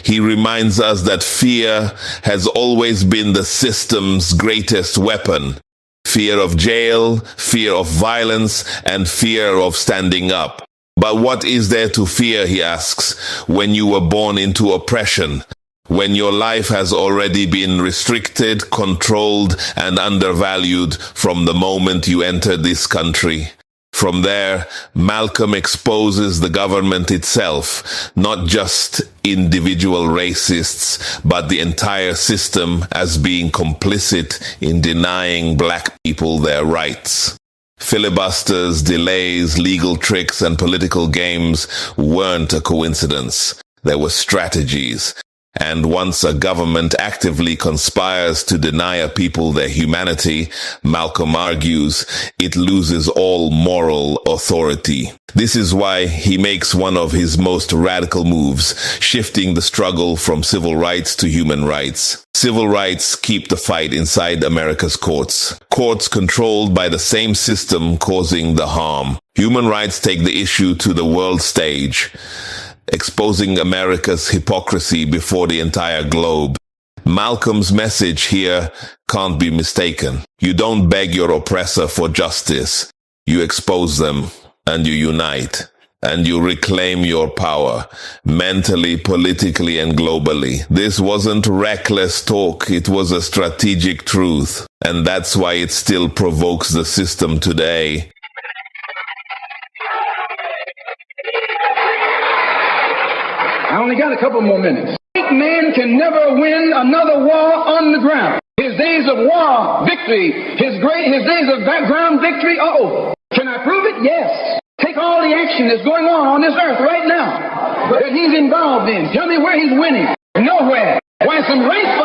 He reminds us that fear has always been the system's greatest weapon. Fear of jail, fear of violence, and fear of standing up. But what is there to fear, he asks, when you were born into oppression? When your life has already been restricted, controlled, and undervalued from the moment you entered this country. From there, Malcolm exposes the government itself, not just individual racists, but the entire system as being complicit in denying black people their rights. Filibusters, delays, legal tricks, and political games weren't a coincidence. There were strategies. And once a government actively conspires to deny a people their humanity, Malcolm argues, it loses all moral authority. This is why he makes one of his most radical moves, shifting the struggle from civil rights to human rights. Civil rights keep the fight inside America's courts. Courts controlled by the same system causing the harm. Human rights take the issue to the world stage, exposing America's hypocrisy before the entire globe. Malcolm's message here can't be mistaken. You don't beg your oppressor for justice. You expose them, and you unite, and you reclaim your power, mentally, politically, and globally. This wasn't reckless talk, it was a strategic truth, and that's why it still provokes the system today. I only got a couple more minutes. White man can never win another war on the ground. His days of war victory, his days of ground victory are over. Can I prove it? Yes. Take all the action that's going on this earth right now that he's involved in. Tell me where he's winning. Nowhere. Why, some rice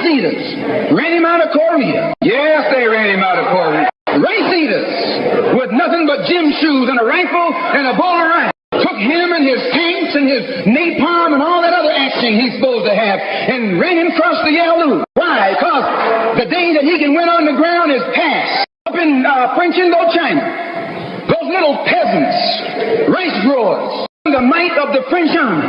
eaters ran him out of Korea. Yes, they ran him out of Korea. Rice eaters with nothing but gym shoes and a rifle and a bowl of rice took him and his tanks and his napalm and all that other action he's supposed to have and ran him across the Yalu. Why? Because the day that he can win on the ground is past. Up in French Indochina, those little peasants, rice growers, the might of the French army,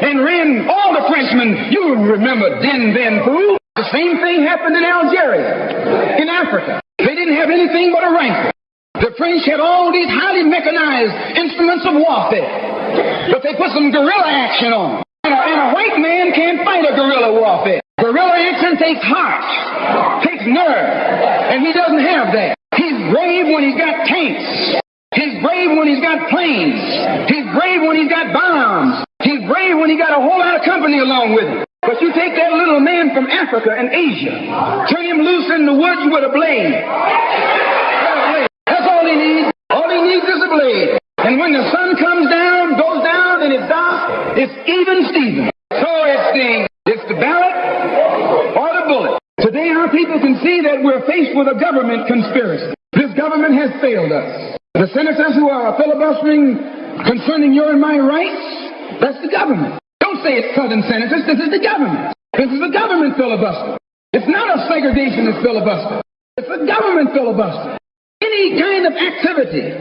and ran all the Frenchmen. You remember Dien Bien Phu? The same thing happened in Algeria, in Africa. They didn't have anything but a rifle. The French had all these highly mechanized instruments of warfare, but they put some guerrilla action on. And a white man can't fight a guerrilla warfare. Guerrilla action takes heart, takes nerve, and he doesn't have that. He's brave when he's got tanks. He's brave when he's got planes. He's brave when he's got bombs. He's brave when he got a whole lot of company along with him. But you take that little man from Africa and Asia, turn him loose in the woods with a blade. That's all he needs. All he needs is a blade. And when the sun comes down, goes down, and it's dark, it's even Steven. So it's the ballot or the bullet. Today our people can see that we're faced with a government conspiracy. This government has failed us. The senators who are filibustering concerning your and my rights, that's the government. Don't say it's Southern senators. This is the government. This is the government filibuster. It's not a segregationist filibuster. It's a government filibuster. Any kind of activity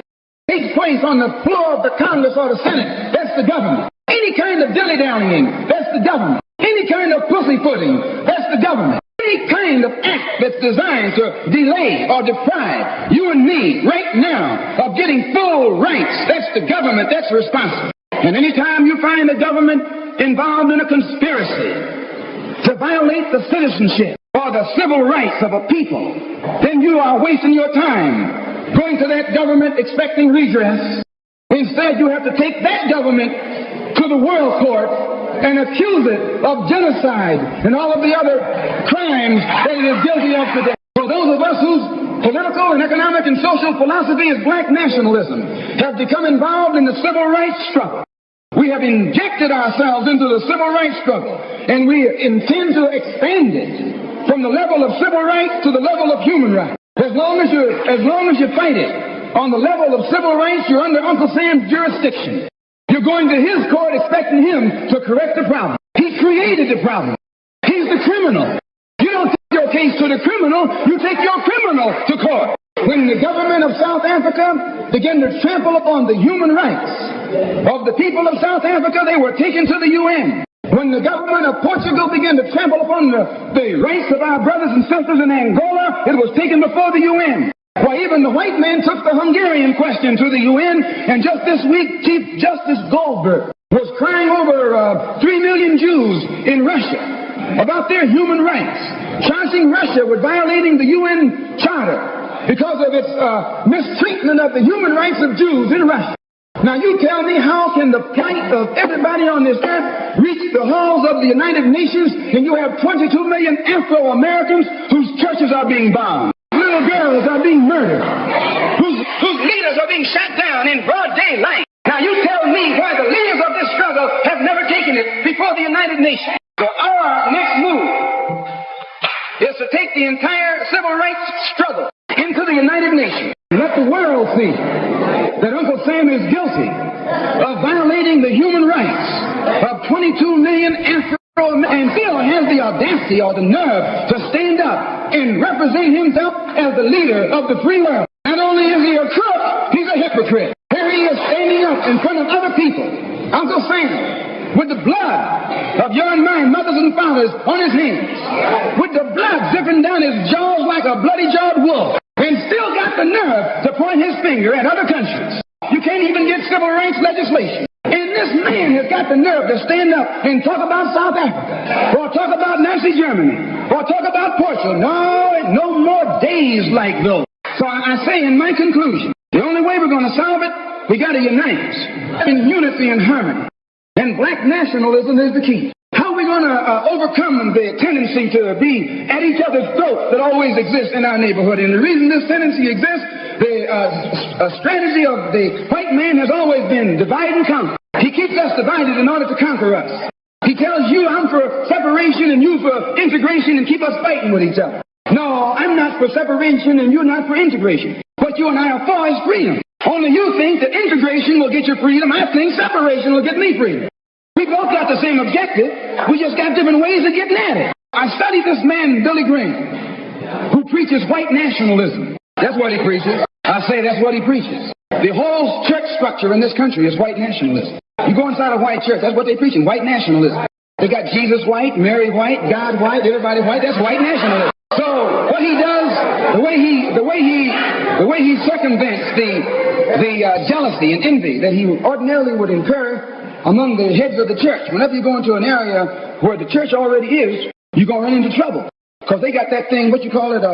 takes place on the floor of the Congress or the Senate, that's the government. Any kind of dilly-dallying, that's the government. Any kind of pussyfooting, that's the government. Any kind of act that's designed to delay or deprive you and me right now of getting full rights, that's the government, that's responsible. And anytime you find the government involved in a conspiracy to violate the citizenship or the civil rights of a people, then you are wasting your time going to that government expecting redress. Instead, you have to take that government to the world court and accuse it of genocide and all of the other crimes that it is guilty of today. For those of us whose political and economic and social philosophy is black nationalism have become involved in the civil rights struggle. We have injected ourselves into the civil rights struggle, and we intend to expand it from the level of civil rights to the level of human rights. As long as you fight it on the level of civil rights, you're under Uncle Sam's jurisdiction. You're going to his court expecting him to correct the problem. He created the problem. He's the criminal. You don't take your case to the criminal, you take your criminal to court. When the government of South Africa began to trample upon the human rights of the people of South Africa, they were taken to the UN. When the government of Portugal began to trample upon the rights of our brothers and sisters in Angola, it was taken before the UN. Why, even the white man took the Hungarian question to the UN, and just this week, Chief Justice Goldberg was crying over 3 million Jews in Russia about their human rights, charging Russia with violating the UN Charter because of its mistreatment of the human rights of Jews in Russia. Now you tell me, how can the plight of everybody on this earth reach the halls of the United Nations, and you have 22 million Afro-Americans whose churches are being bombed, little girls are being murdered, whose leaders are being shot down in broad daylight? Now you tell me why the leaders of this struggle have never taken it before the United Nations. So our next move is to take the entire civil rights struggle into the United Nations. Let the world see that Uncle Sam is guilty of violating the human rights of 22 million Afro-Americans, and still has the audacity or the nerve to stand up and represent himself as the leader of the free world. Not only is he a crook, he's a hypocrite. Here he is standing up in front of other people, Uncle Sam, with the blood of your and my mothers and fathers on his hands, with the blood dripping down his jaws like a bloody-jawed wolf, and still got the nerve to point his finger at other countries. You can't even get civil rights legislation. And this man has got the nerve to stand up and talk about South Africa, or talk about Nazi Germany, or talk about Portugal. No more days like those. So I say in my conclusion, the only way we're going to solve it, we got to unite in unity and harmony. And black nationalism is the key. How are we going to overcome the tendency to be at each other's throats that always exists in our neighborhood? And the reason this tendency exists, the strategy of the white man has always been divide and conquer. He keeps us divided in order to conquer us. He tells you, I'm for separation and you for integration, and keep us fighting with each other. No, I'm not for separation and you're not for integration. What you and I are for is freedom. Only you think that integration will get you freedom. I think separation will get me freedom. We both got the same objective. We just got different ways of getting at it. I studied this man, Billy Graham, who preaches white nationalism. That's what he preaches. I say that's what he preaches. The whole church structure in this country is white nationalism. You go inside a white church, that's what they're preaching, white nationalism. They got Jesus white, Mary white, God white, everybody white. That's white nationalism. So what he does, the way he circumvents the jealousy and envy that he ordinarily would incur among the heads of the church. Whenever you go into an area where the church already is, you're going to run into trouble. Because they got that thing, what you call it,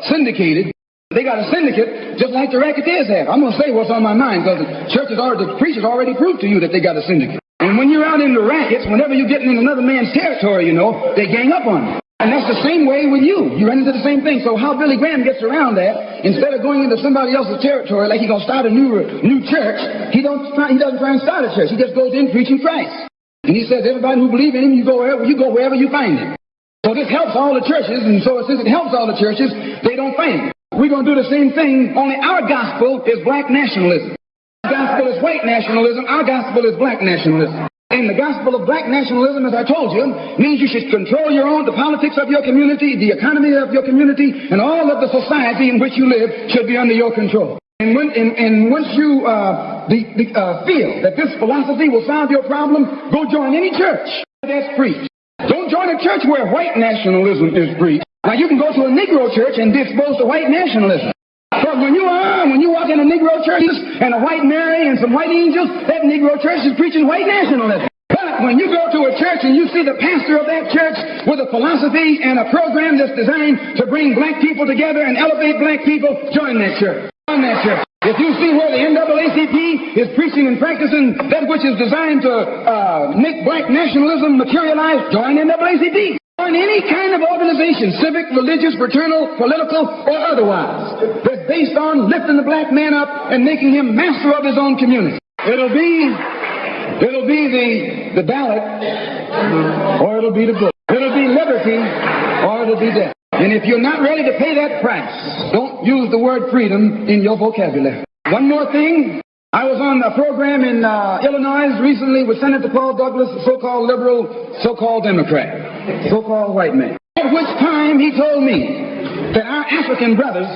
syndicated. They got a syndicate just like the racketeers have. I'm going to say what's on my mind, because the preachers already proved to you that they got a syndicate. And when you're out in the rackets, whenever you're getting in another man's territory, they gang up on you. And that's the same way with you. You run into the same thing. So how Billy Graham gets around that, instead of going into somebody else's territory like he's going to start a new church, he doesn't try and start a church. He just goes in preaching Christ. And he says, everybody who believes in him, you go wherever you find him. So this helps all the churches, and so since it helps all the churches, they don't fight him. We're going to do the same thing, only our gospel is black nationalism. Our gospel is white nationalism. Our gospel is black nationalism. And the gospel of black nationalism, as I told you, means you should control the politics of your community, the economy of your community, and all of the society in which you live should be under your control. And once you feel that this philosophy will solve your problem, go join any church that's preached. Don't join a church where white nationalism is preached. Now you can go to a Negro church and be exposed to white nationalism. But when you walk in a Negro church and a white Mary and some white angels, that Negro church is preaching white nationalism. But when you go to a church and you see the pastor of that church with a philosophy and a program that's designed to bring black people together and elevate black people, join that church. Join that church. If you see where the NAACP is preaching and practicing that which is designed to make black nationalism materialize, join NAACP. Join any kind of organization, civic, religious, fraternal, political, or otherwise, that's based on lifting the black man up and making him master of his own community. It'll be the ballot, or it'll be the book. It'll be liberty, or it'll be death. And if you're not ready to pay that price, don't use the word freedom in your vocabulary. One more thing. I was on a program in Illinois recently with Senator Paul Douglas, a so-called liberal, so-called Democrat, so-called white man. At which time he told me that our African brothers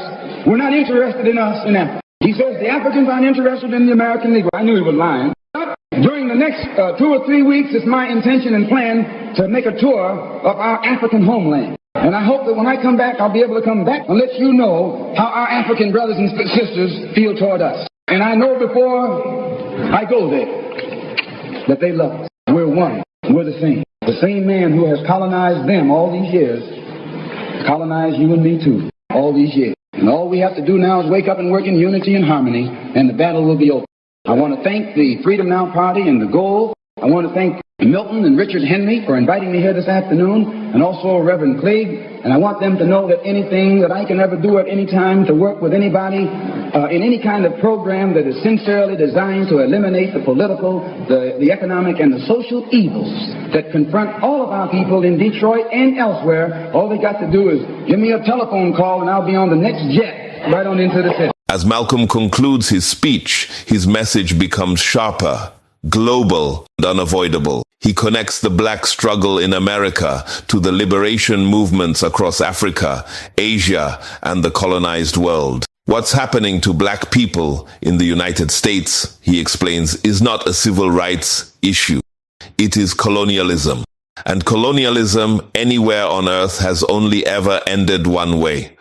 were not interested in us in Africa. He says the Africans aren't interested in the American Negro. I knew he was lying. But during the next 2 or 3 weeks, it's my intention and plan to make a tour of our African homeland. And I hope that when I come back, I'll be able to come back and let you know how our African brothers and sisters feel toward us. And I know before I go there that they love us. We're one. We're the same. The same man who has colonized them all these years colonized you and me too all these years. And all we have to do now is wake up and work in unity and harmony, and the battle will be over. I want to thank the Freedom Now Party and the Goal. I want to thank Milton and Richard Henry for inviting me here this afternoon, and also Reverend Clegg. And I want them to know that anything that I can ever do at any time to work with anybody in any kind of program that is sincerely designed to eliminate the political, the economic, and the social evils that confront all of our people in Detroit and elsewhere, all they got to do is give me a telephone call and I'll be on the next jet right on into the city. As Malcolm concludes his speech, his message becomes sharper, global, and unavoidable. He connects the black struggle in America to the liberation movements across Africa, Asia, and the colonized world. What's happening to black people in the United States, he explains, is not a civil rights issue. It is colonialism. And colonialism anywhere on earth has only ever ended one way,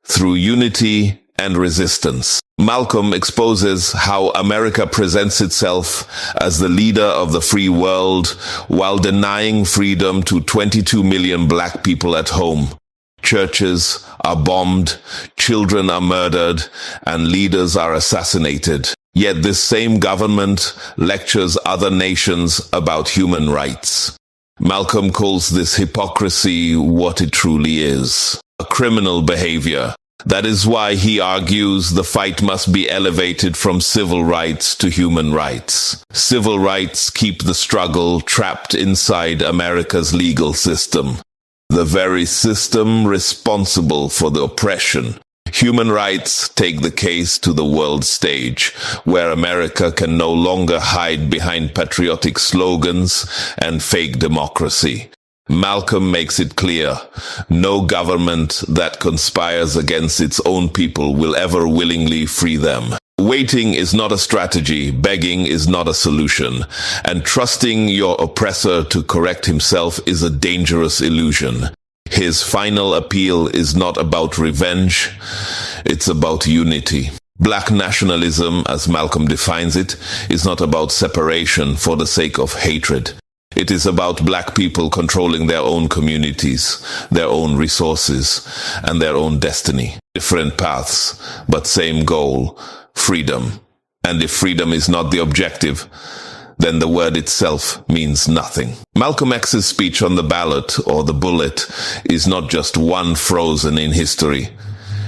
through unity and resistance. Malcolm exposes how America presents itself as the leader of the free world while denying freedom to 22 million black people at home. Churches are bombed, children are murdered, and leaders are assassinated. Yet this same government lectures other nations about human rights. Malcolm calls this hypocrisy what it truly is, a criminal behavior. That is why he argues the fight must be elevated from civil rights to human rights. Civil rights keep the struggle trapped inside America's legal system, the very system responsible for the oppression. Human rights take the case to the world stage, where America can no longer hide behind patriotic slogans and fake democracy. Malcolm makes it clear, no government that conspires against its own people will ever willingly free them. Waiting is not a strategy, begging is not a solution, and trusting your oppressor to correct himself is a dangerous illusion. His final appeal is not about revenge, it's about unity. Black nationalism, as Malcolm defines it, is not about separation for the sake of hatred. It is about black people controlling their own communities, their own resources, and their own destiny. Different paths, but same goal, freedom. And if freedom is not the objective, then the word itself means nothing. Malcolm X's speech on the ballot, or the bullet, is not just one frozen in history.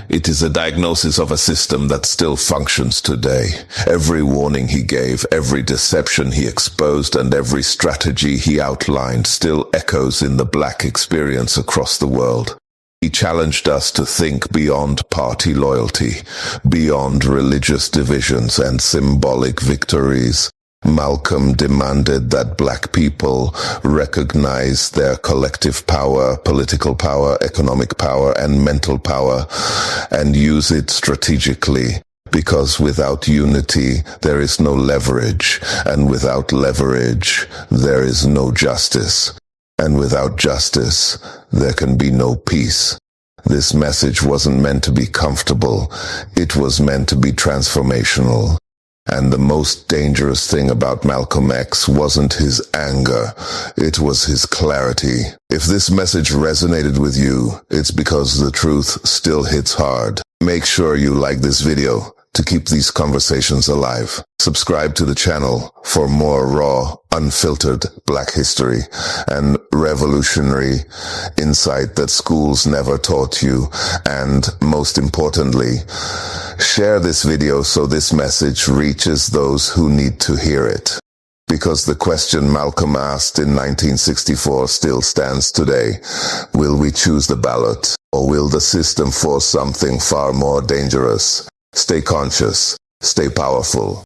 It is a diagnosis of a system that still functions today. Every warning he gave, every deception he exposed, and every strategy he outlined still echoes in the black experience across the world. He challenged us to think beyond party loyalty, beyond religious divisions and symbolic victories. Malcolm demanded that black people recognize their collective power, political power, economic power, and mental power, and use it strategically. Because without unity, there is no leverage, and without leverage, there is no justice. And without justice, there can be no peace. This message wasn't meant to be comfortable. It was meant to be transformational. And the most dangerous thing about Malcolm X wasn't his anger, it was his clarity. If this message resonated with you, it's because the truth still hits hard. Make sure you like this video to keep these conversations alive. Subscribe to the channel for more raw, unfiltered black history and revolutionary insight that schools never taught you. And most importantly, share this video so this message reaches those who need to hear it. Because the question Malcolm asked in 1964 still stands today. Will we choose the ballot, or will the system force something far more dangerous? Stay conscious, stay powerful.